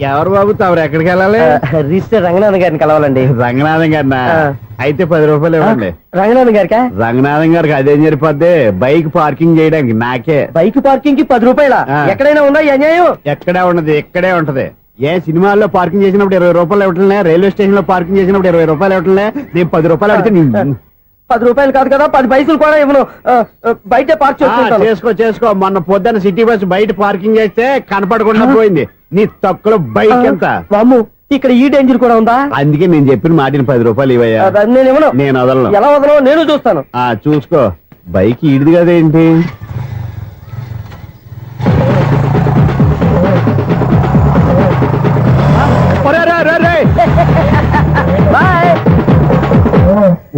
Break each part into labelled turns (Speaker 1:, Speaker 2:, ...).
Speaker 1: ఎవరు బాబు తమరు ఎక్కడికి వెళ్ళాలి?
Speaker 2: రిజిస్టర్ రంగనాథన్ గారిని కలవాలండి.
Speaker 1: రంగనాథం గారినా? అయితే 10 రూపాయలు ఇవ్వండి.
Speaker 2: రంగనాథన్ గారికా?
Speaker 1: రంగనాథం గారికి అదేం సరిపోద్ది, బైక్ పార్కింగ్ చేయడానికి. నాకే
Speaker 2: బైక్ పార్కింగ్ కి 10 రూపాయల? ఎక్కడైనా ఉందా ఈ అన్యాయం?
Speaker 1: ఎక్కడే ఉండదు, ఇక్కడే ఉంటది. ఏ సినిమాల్లో పార్కింగ్ చేసినప్పుడు 20 రూపాయలు ఇవ్వట్లే, రైల్వే స్టేషన్ లో పార్కింగ్ చేసినప్పుడు 20 రూపాయలు ఇవ్వట్లే, నేను 10 రూపాయలు అడితే
Speaker 2: 10 రూపాయలు కాదు కదా, 10 పైసలు కూడా ఇవ్వను. బయట పార్క్
Speaker 1: చేసుకో. మొన్న పొద్దున్న సిటీ బస్ బయట పార్కింగ్ చేస్తే కనపడకుండా పోయింది. నీ తక్కువ బైక్ ఎంత?
Speaker 2: వామ్ము, ఇక్కడ ఈ డేంజర్ కూడా ఉందా?
Speaker 1: అందుకే నేను చెప్పిన మాటిని 10 రూపాయలు ఇవ్వయా.
Speaker 2: నేను ఇవ్వను.
Speaker 1: నేను వదలను.
Speaker 2: ఎలా వదలను? నేను చూస్తాను.
Speaker 1: చూసుకో. బైక్ ఈడిది కదేంటి?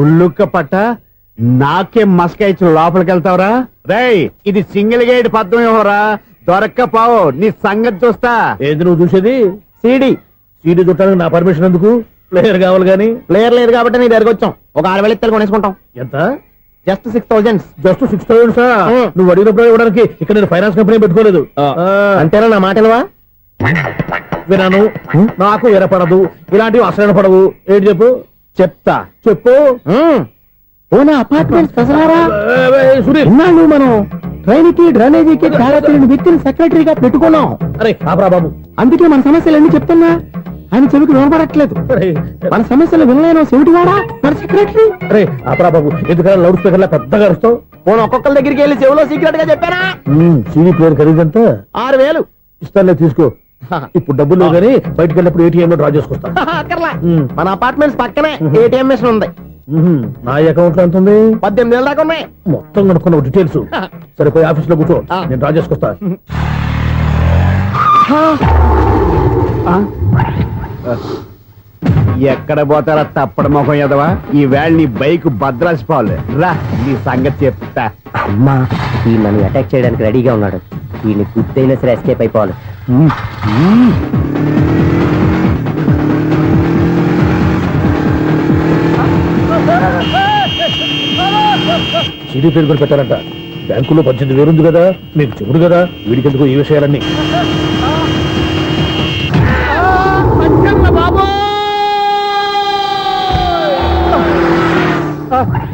Speaker 1: ఉల్లుక్క పట్ట నాకే మస్క ఇచ్చి లోపలికి వెళ్తావరా? రేయ్, ఇది సింగిల్ గేట్ పద్మం ఇవ్వరా, దొరక్కపోవు. నీ సంగతి చూస్తా.
Speaker 3: ఏది నువ్వు చూసేది?
Speaker 2: సీడీ
Speaker 3: చుట్టానికి నా పర్మిషన్ ఎందుకు? ప్లేయర్ కావాలి గానీ.
Speaker 2: ప్లేయర్ లేదు కాబట్టి నీ దగ్గరకు వచ్చాం. ఒక 6,000 ఇత్తలు కొనేసుకుంటాం.
Speaker 3: ఎంత?
Speaker 2: జస్ట్ 6,000.
Speaker 3: Just 6,000 sir? నువ్వు అడిగినప్పుడు ఇవ్వడానికి ఇక్కడ నేను ఫైనాన్స్ కంపెనీ పెట్టుకోలేదు.
Speaker 2: అంతేనా? నా మాటలువా?
Speaker 3: వినాను, నాకు వినపడదు, ఇలాంటివి అసలు పడవు. ఏంటి చెప్పు?
Speaker 2: చెప్తా.
Speaker 3: చెప్పు.
Speaker 2: అపార్ట్మెంట్స్
Speaker 3: సునీల్,
Speaker 2: మనం ట్రైన్ కి డ్రైనేజీకి వ్యక్తిని సెక్రటరీగా పెట్టుకున్నాం.
Speaker 3: అరే ఆపరా బాబు,
Speaker 2: అందుకే మన సమస్యలు ఎన్ని చెప్తున్నా ఆయన చెవికి వినపడట్లేదు. మన సమస్యలు వినలేను చెవిటివాడా మన సెక్రటరీ.
Speaker 3: అరే ఆపరా బాబు, ఎందుకన్నా లౌడ్ స్పీకర్ లా పెద్దగా అరుస్తావు?
Speaker 2: ఫోన్ ఒక్కొక్కరి దగ్గరికి వెళ్ళి చెవిలో సీక్రెట్ గా చెప్పానా?
Speaker 3: CD player ఖరీదంతా
Speaker 2: 6,000.
Speaker 3: ఇస్తానులే, తీసుకో. ఇప్పుడు డబ్బులు లేవు కానీ బయటకు వెళ్ళినప్పుడు ఏటీఎం లో డ్రా చేసుకొస్తా.
Speaker 2: మన అపార్ట్మెంట్స్ పక్కనే ఏటీఎం మిషన్ ఉంది.
Speaker 3: నా అకౌంట్ లో ఎంత ఉంది?
Speaker 2: 18,000 దాకా ఉన్నాయి.
Speaker 3: మొత్తం కనుక్కున్న డీటెయిల్స్. సరిపోయి ఆఫీస్ లో కూర్చో, నేను డ్రా చేసుకొస్తా.
Speaker 1: ఎక్కడ పోతారా తప్పడ మొఖం ఎదవా? ఈ వేళ నీ బైక్ భద్రాసిపోవాలి. రా, నీ సంగతి చెప్తా.
Speaker 2: అమ్మా, ఈ నన్ను అటాక్ చేయడానికి రెడీగా ఉన్నాడు. వీళ్ళని గుర్తైనా సరే ఎస్కేప్ అయిపోవాలి.
Speaker 3: సీడీ ప్లేయర్ కూడా పెట్టారంట. బ్యాంకులో 18,000 ఉంది కదా, మీకు చెబుడు కదా, వీడికి ఎందుకు ఈ విషయాలన్నీ?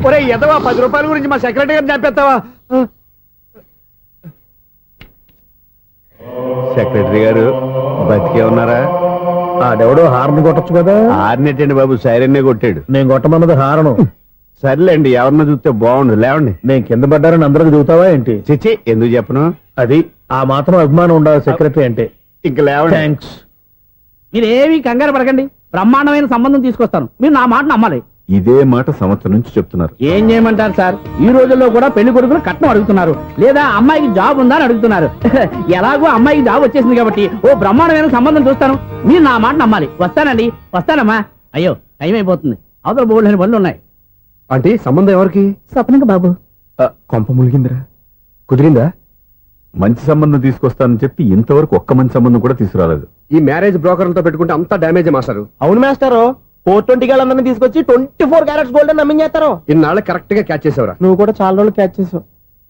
Speaker 1: ఒరే ఎదవా, 10 రూపాయల గురించి మా సెక్రటరీ గారిని చంపేస్తావా? సెక్రటరీ గారు బతికే ఉన్నారా?
Speaker 3: ఆడెవడో హార్న్ కొట్టచ్చు కదా.
Speaker 1: హార్నెట్టండి బాబు, సైరన్నే కొట్టాడు.
Speaker 3: నేను కొట్టమన్నది హారను.
Speaker 1: సర్లేండి, ఎవరన్నా చూస్తే బాగుండు. లేవండి.
Speaker 3: నేను కింద పడ్డారని అందరికి చూతావా ఏంటి?
Speaker 1: చిచ్చి, ఎందుకు చెప్పను?
Speaker 3: అది ఆ మాత్రం అభిమానం ఉండాలి సెక్రటరీ అంటే.
Speaker 1: ఇంక లేవండి.
Speaker 3: థ్యాంక్స్.
Speaker 4: మీరేమీ కంగారు పడకండి, బ్రహ్మాండమైన సంబంధం తీసుకొస్తాను. మీరు నా మాట నమ్మాలి.
Speaker 5: ఇదే మాట సంవత్సరం నుంచి చెప్తున్నారు.
Speaker 4: ఏం చేయమంటారు సార్? ఈ రోజుల్లో కూడా పెళ్లి కొడుకులు కట్నం అడుగుతున్నారు, లేదా అమ్మాయికి జాబ్ ఉందా అని అడుగుతున్నారు. ఎలాగో అమ్మాయికి జాబ్ వచ్చేసింది కాబట్టి ఓ బ్రహ్మాండమైన సంబంధం చూస్తాను. మీరు నా మాట నమ్మాలి. వస్తానండి, వస్తానమ్మా. అయ్యో, టైం అయిపోతుంది, అవతల బోల్డని పనులు ఉన్నాయి.
Speaker 1: అంటే సంబంధం ఎవరికి?
Speaker 4: స్వప్నకు బాబు.
Speaker 5: కొంప ములిగిందిరా. కుదిరిందా? మంచి సంబంధం తీసుకొస్తానని చెప్పి ఇంతవరకు ఒక్క మంచి సంబంధం కూడా తీసుకురాలేదు.
Speaker 1: ఈ మ్యారేజ్ బ్రోకర్లతో పెట్టుకుంటే అంతా డ్యామేజ్ మాస్టారు.
Speaker 2: అవును మాస్టారు, 420 గాళ్ళందరినీ తీసుకొచ్చి 24 క్యారెట్స్ గోల్డ్ అని నమ్మించేస్తారు.
Speaker 1: ఇన్నాళ్ళ కరెక్ట్ గా క్యాచ్ చేసేవరా?
Speaker 2: నువ్వు కూడా చాలా రోజులు క్యాచ్ చేసావు.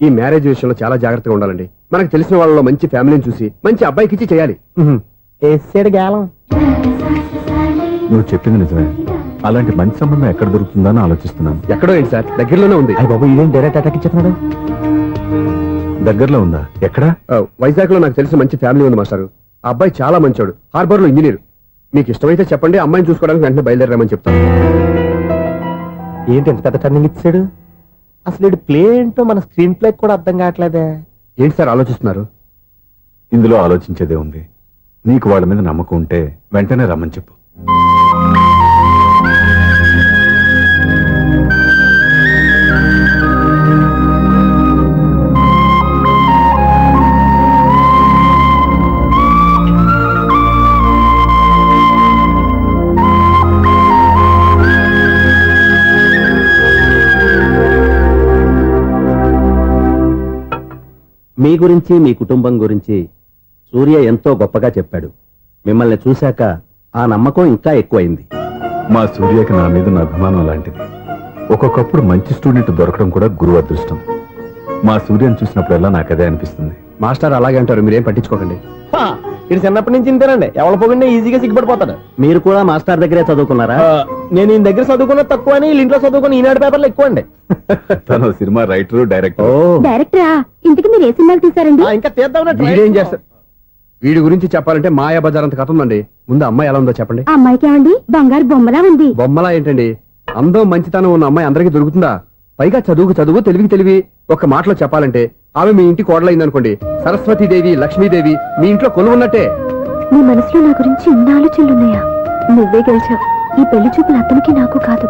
Speaker 1: ఈ మ్యారేజ్ విషయంలో చాలా జాగ్రత్తగా ఉండాలండి. మనకు తెలిసిన వాళ్ళలో మంచి ఫ్యామిలీని చూసి మంచి అబ్బాయికి ఇచ్చి చేయాలి.
Speaker 2: వేసాడు గాలం.
Speaker 5: నువ్వు చెప్పింది నిజమే. అలాంటి మంచి సంబంధం ఎక్కడ దొరుకుతుందా అని ఆలోచిస్తున్నాను.
Speaker 1: ఎక్కడో ఏంటి సార్, దగ్గరలోనే ఉంది.
Speaker 5: అయ్య బాబు, ఇదేం డైరెక్ట్ అటాక్ ఇచ్చేస్తున్నాడు? దగ్గరలో ఉందా? ఎక్కడ?
Speaker 1: వైజాగ్ లో నాకు తెలిసిన మంచి ఫ్యామిలీ ఉంది మాస్టారు. ఆ అబ్బాయి చాలా మంచోడు, హార్బర్ లో ఇంజనీర్. మీకు ఇష్టమైతే చెప్పండి, అమ్మాయిని చూసుకోవడానికి వెంటనే బయలుదేరామని చెప్తాను.
Speaker 2: ఏంటి ఎంత పెద్ద టర్నింగ్ ఇచ్చాడు? అసలు ప్లే ఏంటో మన స్క్రీన్ ప్లే కూడా అర్థం కావట్లేదే.
Speaker 1: ఏంటి సార్ ఆలోచిస్తున్నారు?
Speaker 5: ఇందులో ఆలోచించేదే ఉంది. నీకు వాళ్ళ మీద నమ్మకం ఉంటే వెంటనే రమ్మని చెప్పు.
Speaker 6: మీ గురించి, మీ కుటుంబం గురించి సూర్య ఎంతో గొప్పగా చెప్పాడు. మిమ్మల్ని చూశాక ఆ నమ్మకం ఇంకా ఎక్కువైంది.
Speaker 5: మా సూర్యకి నా మీద ఉన్న అభిమానం లాంటిది. ఒక్కొక్కప్పుడు మంచి స్టూడెంట్ దొరకడం కూడా గురువు అదృష్టం. మా సూర్యను చూసినప్పుడల్లా నాకు అదే అనిపిస్తుంది.
Speaker 1: మాస్టర్ అలాగే అంటారు, మీరేం పట్టించుకోకండి.
Speaker 2: ఇది చిన్నప్పటి నుంచి ఇంతేనండి, ఎవరి పొగిడినా ఈజీగా సిగ్గుపడిపోతాడు.
Speaker 6: మీరు కూడా మాస్టర్ దగ్గరే చదువుకున్నారా?
Speaker 2: నేను ఈయన దగ్గర చదువుకున్న తక్కువ అని, ఇంట్లో చదువుకున్న ఈనాడు పేపర్లు ఎక్కువ అండి.
Speaker 5: తను సినిమా రైటర్, డైరెక్టర్.
Speaker 7: డైరెక్టరా? ఇంటికి మీరు ఏ సినిమాలు తీసారండి?
Speaker 2: ఇంకా తీద్దామని
Speaker 1: వీడేం చేస్తాడు? వీడి గురించి చెప్పాలంటే మాయా బజార్ అంత కథ ఉందండి. ముందు అమ్మాయి ఎలా ఉందో చెప్పండి.
Speaker 7: ఆ అమ్మాయికి ఏమండి బంగారు బొమ్మలా ఉంది.
Speaker 1: బొమ్మలా ఏంటండి, అందం మంచితనం ఉన్న అమ్మాయి అందరికీ దొరుకుతుందా? పైగా చదువుకు చదువు, తెలివికి తెలివి. ఒక మాటలో చెప్పాలంటే ఆమె మీ ఇంటి కోడలైందనుకోండి, సరస్వతీదేవి, లక్ష్మీదేవి మీ ఇంట్లో కొలువున్నట్టే.
Speaker 7: నీ మనసులో నా గురించి ఇన్ని ఆలోచనలున్నాయా? నువ్వే గెలిచావు. ఈ పెళ్లి చూపులు అతనికి నాకు కాదు,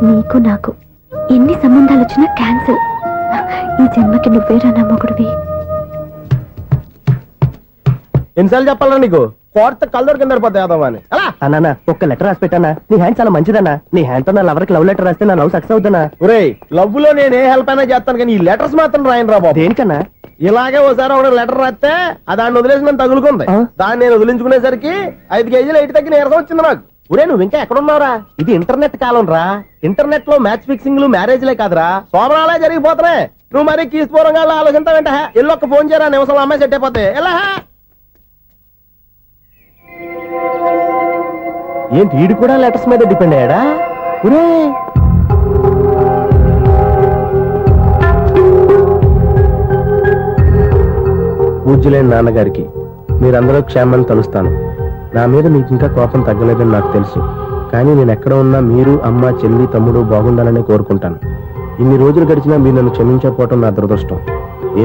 Speaker 7: నీకు నాకు. ఎన్ని సంబంధాలు వచ్చినా క్యాన్సిల్. ఈ జన్మకి నువ్వేరా నా మొగుడివి.
Speaker 2: ఎన్నిసార్లు చెప్పాలా నీకు? కోర్త కళ్ళర్ కింద పడిపోతాయి అన్నా. ఒక్క లెటర్ రాసి పెట్టానా? నీ హ్యాండ్ చాలా మంచిదన్నా. నీ హ్యాండ్ తో నా లవర్కి లవ్ లెటర్ రాస్తే నా లవ్ సక్సెస్ అవుతానా? ఒరే, లవ్ లో నేను ఏ హెల్ప్ అయినా చేస్తాను, కానీ ఈ లెటర్స్ మాత్రం రాయను రా బాబు. దేనికన్నా? ఇలాగే ఓసారి ఒక లెటర్ రాస్తే అది దాన్ని వదిలేసి నన్ను తగులుకుంది. దాన్ని నేను వదిలించుకునేసరికి 5 కేజీలు 8 తగ్గి నీరసం వచ్చింది నాకు. ఒరే, నువ్వు ఇంకా ఎక్కడున్నావురా? ఇది ఇంటర్నెట్ కాలం రా. ఇంటర్నెట్ లో మ్యాచ్ ఫిక్సింగ్లు, మ్యారేజ్లే కాదురా, సోమరాలే జరిగిపోతున్నాయి. నువ్వు మరీ కీస్పూరంగా ఆలోచించావంట. ఎల్లొక్క ఫోన్ చేయరా, నిమిషంలో అమ్మాయి సెట్ అయిపోతే. ఎలా ఏంటి వీడు కూడా లెటర్స్ మీద డిపెండ్ అయ్యాడా? ఒరే, పూజ్యులైన నాన్నగారికి మీరందరూ క్షేమాన్ని తలుస్తాను. నా మీద మీకు ఇంకా కోపం తగ్గలేదని నాకు తెలుసు, కానీ నేను ఎక్కడ ఉన్నా మీరు, అమ్మ, చెల్లి, తమ్ముడు బాగుండాలని కోరుకుంటాను. ఇన్ని రోజులు గడిచినా మీరు నన్ను క్షమించకపోవటం నా దురదృష్టం.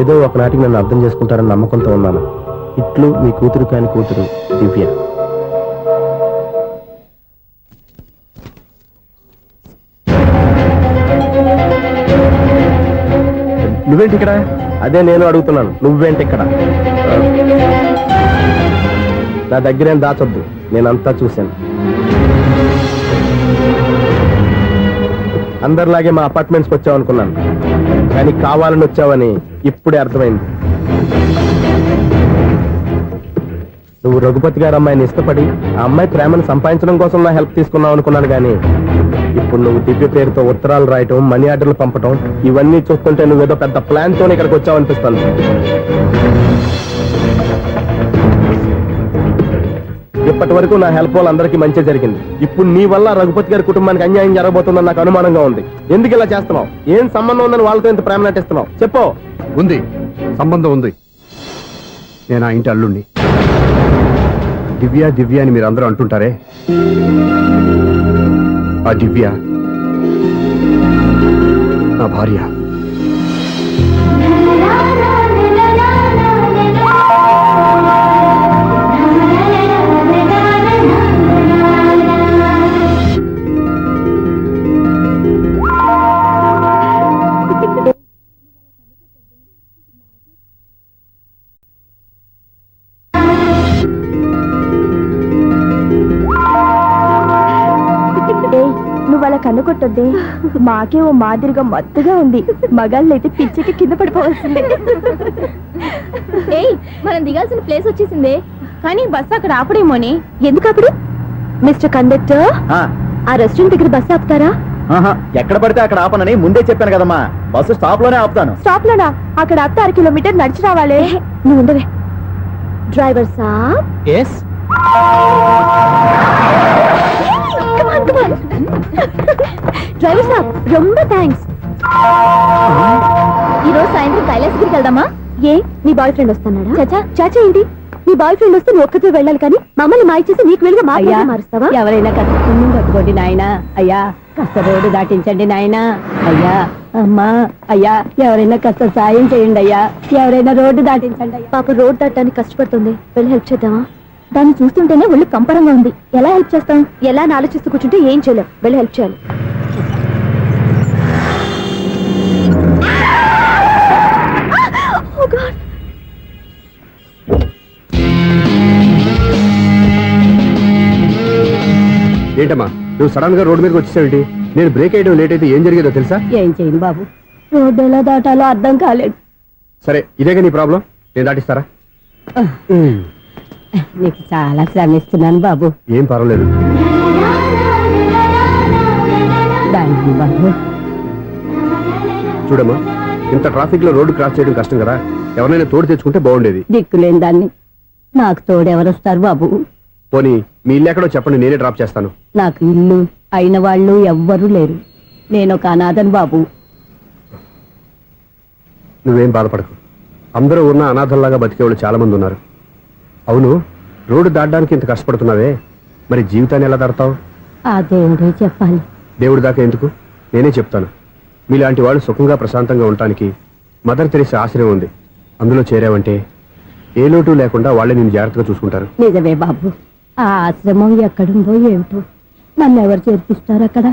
Speaker 2: ఏదో ఒకనాటికి నన్ను అర్థం చేసుకుంటారని నమ్మకంతో ఉన్నాను. ఇట్లు మీ కూతురు కాని కూతురు దివ్య. నువ్వేంటి ఇక్కడ? అదే నేను అడుగుతున్నాను, నువ్వేంటి ఇక్కడ? నా దగ్గరేం దాచొద్దు, నేనంతా చూశాను. అందరిలాగే మా అపార్ట్మెంట్స్కి వచ్చావు అనుకున్నాను, కానీ కావాలని వచ్చావని ఇప్పుడే అర్థమైంది. నువ్వు రఘుపతి గారు అమ్మాయిని ఇష్టపడి ఆ అమ్మాయి ప్రేమను సంపాదించడం కోసం నా హెల్ప్ తీసుకున్నావు అనుకున్నాను, కానీ ఇప్పుడు నువ్వు దివ్య పేరుతో ఉత్తరాలు రాయటం, మనీ ఆర్డర్లు పంపటం, ఇవన్నీ చూస్తుంటే నువ్వేదో పెద్ద ప్లాన్ తోనే ఇక్కడికి వచ్చావు అనిపిస్తాను. ఇప్పటి వరకు నా హెల్ప్ వాళ్ళందరికీ మంచి జరిగింది. ఇప్పుడు నీ వల్ల రఘుపతి గారి కుటుంబానికి అన్యాయం జరగబోతుందని నాకు అనుమానంగా ఉంది. ఎందుకు ఇలా చేస్తున్నావు? ఏం సంబంధం ఉందని వాళ్ళతో ఇంత ప్రేమ నటిస్తున్నావు? చెప్పు.
Speaker 1: ఉంది, సంబంధం ఉంది. నేను ఆ ఇంటి అల్లుండి. దివ్య దివ్య అని మీరు అందరూ అంటుంటారే, ఆ దివ్య నా భార్య.
Speaker 7: నువ్వు అలా కన్ను కొట్టొద్దే, మాకే ఓ మాదిరిగా మత్తుగా ఉంది. మగాళ్ళైతే పిచ్చికి కింద పడిపోవాల్సిందే. ఏయ్, మనం దిగాల్సిన ప్లేస్ వచ్చేసిందే, కానీ బస్సు అక్కడ ఆపడేమోని. ఎందుకు ఆపడు? మిస్టర్ కండక్టర్, ఆ రెస్టారెంట్ దగ్గర బస్సు ఆపుతారా?
Speaker 6: ఎక్కడ పడితే అక్కడ ఆపనని ముందే చెప్పాను కదమ్మా. బస్సు స్టాప్ లోనే ఆపుతాను.
Speaker 7: స్టాప్ లోనా? అక్కడ ఆపితే 6 కిలోమీటర్ నడిచి రావాలి. నువ్వు ఉండవే. డ్రైవర్ సాబ్.
Speaker 2: ఎస్.
Speaker 7: డ్రైవర్ సాబ్, రొంబ థ్యాంక్స్. ఈ రోజు సాయంత్రం కైలాసగిరికి వెళ్దామా? ఏ, నీ బాయ్ ఫ్రెండ్ వస్తున్నాడా? చాచా చాచా ఏంటి? నీ బాయ్ ఫ్రెండ్ వస్తే నువ్వు ఒక్కతో వెళ్ళాలి, కానీ మమ్మల్ని మాయ చేసి నీకు వెళ్ళి మారుస్తావా?
Speaker 8: ఎవరైనా కాస్త పుణ్యం కట్టుకోండి నాయనా. అయ్యా, కాస్త రోడ్డు దాటించండి నాయనా. అయ్యా, అమ్మా, అయ్యా, ఎవరైనా కాస్త సాయం చేయండి అయ్యా. ఎవరైనా రోడ్డు దాటించండి అయ్యా.
Speaker 7: పాప రోడ్ దాటడానికి కష్టపడుతుంది, వెళ్ళి హెల్ప్ చేద్దామా? దాన్ని చూస్తుంటేనే ఒళ్ళు కంపరంగా ఉంది. ఎలా హెల్ప్ చేస్తాం? ఎలా అని ఆలోచిస్తూ కూర్చుంటే ఏం చేయలేం. వెళ్ళి హెల్ప్ చేయాలి.
Speaker 1: ఏంటమ్మా నువ్వు సడన్ గా రోడ్డు మీదకి వచ్చేసావేంటి? నేను బ్రేక్ అయ్యడం లేట్ అయితే ఏం జరిగేదో తెలుసా?
Speaker 8: ఏం చేయను బాబు, రోడ్డు ఎలా దాటాలో అర్థం కాలేదు.
Speaker 1: సరే, ఇదేగా నీ ప్రాబ్లం, నేను దాటిస్తారా?
Speaker 8: నీకు చాలా శ్రమిస్తున్నాను బాబు.
Speaker 1: ఏం పర్వాలేదు.
Speaker 8: దానికి బాబు,
Speaker 1: చూడమ్మా, ఇంత ట్రాఫిక్ లో రోడ్డు క్రాస్ చేయడం కష్టం కదా, ఎవరైనా తోడు తెచ్చుకుంటే బాగుండేది.
Speaker 8: దిక్కులేని దాన్ని నాకు తోడెవరొస్తారు బాబు?
Speaker 1: పోనీ మీ ఇల్లు ఎక్కడో చెప్పండి, నేనే డ్రాప్ చేస్తాను.
Speaker 8: నాకు ఇల్లు అయిన వాళ్ళు ఎవ్వరూ లేరు. నేను ఒక అనాథను బాబు.
Speaker 1: నువ్వేం బాధపడకు, అందరూ ఉన్న అనాథల్లాగా బతికేవాళ్ళు చాలా మంది ఉన్నారు. అవును, రోడ్డు దాటడానికి ఇంత కష్టపడుతున్నావే, మరి జీవితాన్ని ఎలా దాడతావు?
Speaker 8: ఆ దేవుడే చెప్పాలి.
Speaker 1: దేవుడి దాకా ఎందుకు, నేనే చెప్తాను. మీలాంటి వాళ్ళు సుఖంగా ప్రశాంతంగా ఉండటానికి మదర్ తెరిసే ఆశ్రయం ఉంది. అందులో చేరావంటే ఏ లోటు లేకుండా వాళ్ళే నేను జాగ్రత్తగా చూసుకుంటారు.
Speaker 8: నిజమే బాబు. ఆ ఆశ్రమం ఎక్కడుందో ఏమిటో, నన్ను ఎవరు చేర్పిస్తారు అక్కడ?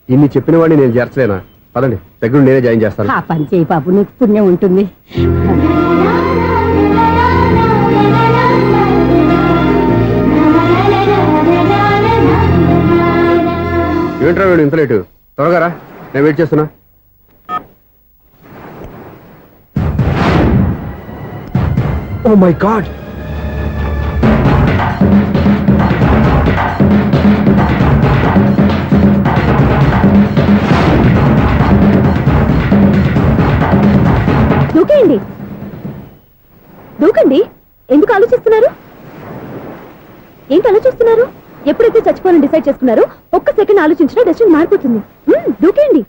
Speaker 1: ఇన్ని చెప్పిన వాడిని నేను చేర్చలేనా? పదండి, దగ్గర నేనే జాయిన్ చేస్తాను.
Speaker 8: ఆ పని చేయి బాబు, నీకు పుణ్యం ఉంటుంది.
Speaker 1: ఏంట్రా వీడు ఇంత లేటు? త్వరగా రా, నేను వెయిట్ చేస్తున్నా. ఓ మై గాడ్,
Speaker 7: దూకేయండి, దూకండి. ఎందుకు ఆలోచిస్తున్నారు? ఏంటి ఆలోచిస్తున్నారు? ఎప్పుడైతే చచ్చిపోవాలని డిసైడ్ చేసుకున్నారో ఒక్క సెకండ్ ఆలోచించినా డెసిషన్ మారిపోతుంది. దూకేయండి.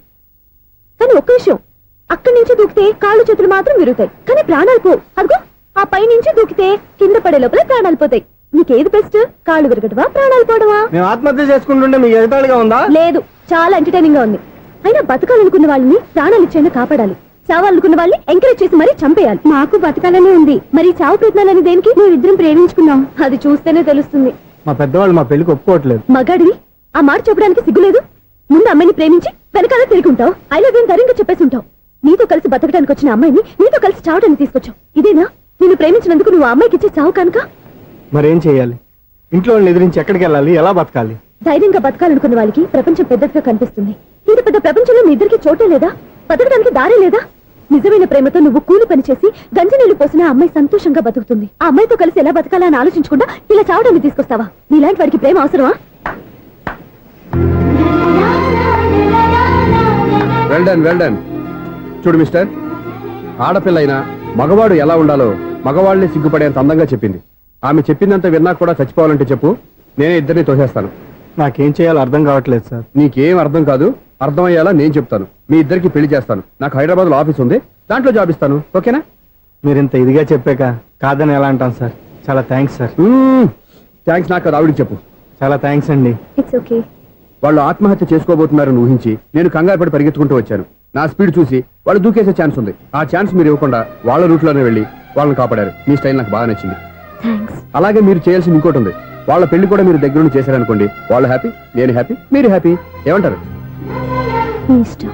Speaker 7: కానీ ఒక్క విషయం, అక్కడి నుంచి దూకితే కాళ్ళు చేతులు మాత్రం విరుగుతాయి, కానీ ప్రాణాలు పో. అదిగో ఆ పై నుంచి దూకితే కింద పడే లోపల ప్రాణాలు పోతాయి. నీకేది బెస్ట్? కాళ్ళు విరగటవా, ప్రాణాలు పోవడమా?
Speaker 2: మేము ఆత్మహత్య చేసుకుంటుంటే మీకు ఎగతాళిగా ఉందా?
Speaker 7: లేదు, చాలా ఎంటర్టైనింగ్ గా ఉంది. అయినా బతకాలనుకున్న వాళ్ళని ప్రాణాలు ఇచ్చేందుకు కాపాడాలి, చావాలనుకున్న వాళ్ళని ఎంకరేజ్ చేసి మరీ చంపేయాలి. మాకు బతకాలనే ఉంది, మరి చావు ప్రయత్నాలని దేనికి? మేమిద్దరం ప్రేమించుకున్నాం, అది చూస్తేనే తెలుస్తుంది.
Speaker 2: మా పెద్దవాళ్ళు మా పెళ్లికి ఒప్పుకోవట్లేదు.
Speaker 7: మగాడివి ఆ మాట చెప్పడానికి సిగ్గులేదు? ముందు అమ్మాయిని ప్రేమించి వెనకాల తిరిగి ఉంటావు, ఐ లవ్ యూ ధైర్యంగా చెప్పేసి ఉంటావు. నీతో కలిసి బతకడానికి వచ్చిన అమ్మాయిని నీతో కలిసి చావడానికి తీసుకొచ్చావు. ఇదేనా నిన్ను ప్రేమించినందుకు నువ్వు ఆ అమ్మాయికి ఇచ్చే చావు కనుక?
Speaker 2: మరేం చెయ్యాలి? ఇంట్లో వాళ్ళని ఎదిరించి ఎక్కడికి వెళ్ళాలి? ఎలా బతకాలి?
Speaker 7: ధైర్యంగా బతకాలనుకున్న వాళ్ళకి ప్రపంచం పెద్దదిగా కనిపిస్తుంది. ఇంత పెద్ద ప్రపంచంలో మీ ఇద్దరికి చోటే లేదా? బతకడానికి దారే లేదా? నిజమైన ప్రేమతో నువ్వు కూలి పని చేసి గంజినీళ్లు పోసిన ఆ అమ్మాయి సంతోషంగా బతుకుతుంది. ఆ అమ్మాయితో కలిసి ఎలా బతకాలా అని ఆలోచించకుండా ఇలా చావడానికి తీసుకొస్తావా? నీలాంటి వాడికి ప్రేమ అవసరమా?
Speaker 1: Well done, well done. చూడు మిస్టర్, ఆడపిల్ల అయినా మగవాడు ఎలా ఉండాలో మగవాళ్ళని సిగ్గుపడేంత అందంగా చెప్పింది. ఆమె చెప్పిందంత విన్నా కూడా చచ్చిపోవాలంటే చెప్పు, నేనే ఇద్దరిని తోసేస్తాను.
Speaker 2: నాకేం చేయాలో అర్థం కావట్లేదు సార్.
Speaker 1: నీకేం అర్థం కాదు, అర్థమయ్యేలా నేను చెప్తాను. మీ ఇద్దరికి పెళ్లి చేస్తాను. నాకు హైదరాబాద్ లో ఆఫీస్ ఉంది, దాంట్లో జాబ్ ఇస్తాను. ఓకేనా?
Speaker 2: మీరు ఇంత ఇదిగా చెప్పాక కాదని ఎలా అంటాను సార్. చాలా థ్యాంక్స్ సార్.
Speaker 1: థ్యాంక్స్ నాకు కాదు, ఆవిడికి చెప్పు.
Speaker 2: చాలా థ్యాంక్స్ అండి.
Speaker 7: It's okay.
Speaker 1: వాళ్ళు ఆత్మహత్య చేసుకోబోతున్నారని ఊహించి నేను కంగారు పడి పరిగెత్తుకుంటూ వచ్చాను. నా స్పీడ్ చూసి వాళ్ళు దూకేసే ఛాన్స్ ఉంది. ఆ ఛాన్స్ మీరు ఇవ్వకుండా వాళ్ళ రూట్లోనే వెళ్ళి వాళ్ళని కాపాడారు. మీ స్టైల్ నాకు బాగా నచ్చింది.
Speaker 7: థ్యాంక్స్.
Speaker 1: అలాగే మీరు చేయాల్సింది ఇంకోటి ఉంది. వాళ్ళ పెళ్లి కూడా మీరు దగ్గరుండి చేశారనుకోండి, వాళ్ళు హ్యాపీ, నేను హ్యాపీ, మీరు హ్యాపీ. ఏమంటారు?
Speaker 7: మీ ఇష్టం.